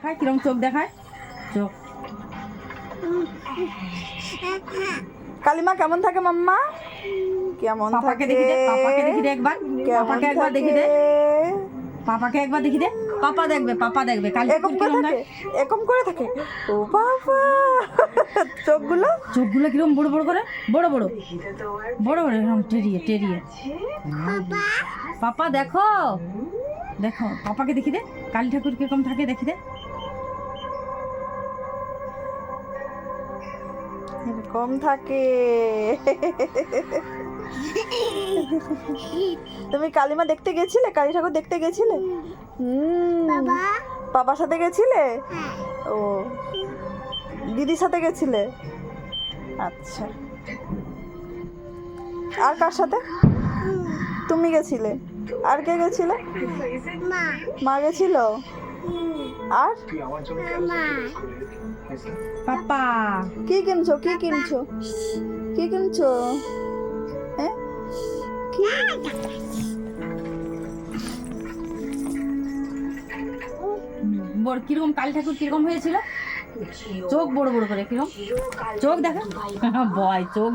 দেখায় কিরম চোখ দেখায়, চোখ। কালিমা কেমন থাকে মাম্মা? কেমন পাপাকে থাকে? দেখি দে, পাপাকে দেখি দে একবার, কেমন পাপাকে একবার দেখি দে, থাকে? পাপাকে একবার দেখি দে। পাপা দেখবে, পাপা দেখবে কাল এরকম করে থাকে, এরকম করে থাকে। ও বাবা, চোখগুলো চোখগুলো কিরম বড় বড় করে, বড় বড় বড় বড় এরকম টেরিয়ে টেরিয়ে। পাপা দেখো, দেখো পাপাকে দেখি দে, কালী ঠাকুর কিরকম থাকে দেখি দে। এরকম থাকে। তুমি কালিমা দেখতে গেছিলে, কালী ঠাকুর দেখতে গেছিলে? বাবার সাথে গেছিলে? ও, দিদির সাথে গেছিলে? আচ্ছা, আর কার সাথে? তুমি গেছিলে? আর কে গেছিল? মা গেছিল। আর পাপা কি কিনছো, কি কিনছো, কি কিনছো? হ্যাঁ, কি? বড় কিরকম কালী ঠাকুর কিরকম হয়েছিল? চোখ বড় বড় করে কিরকম চোখ দেখা, ভয় চোখ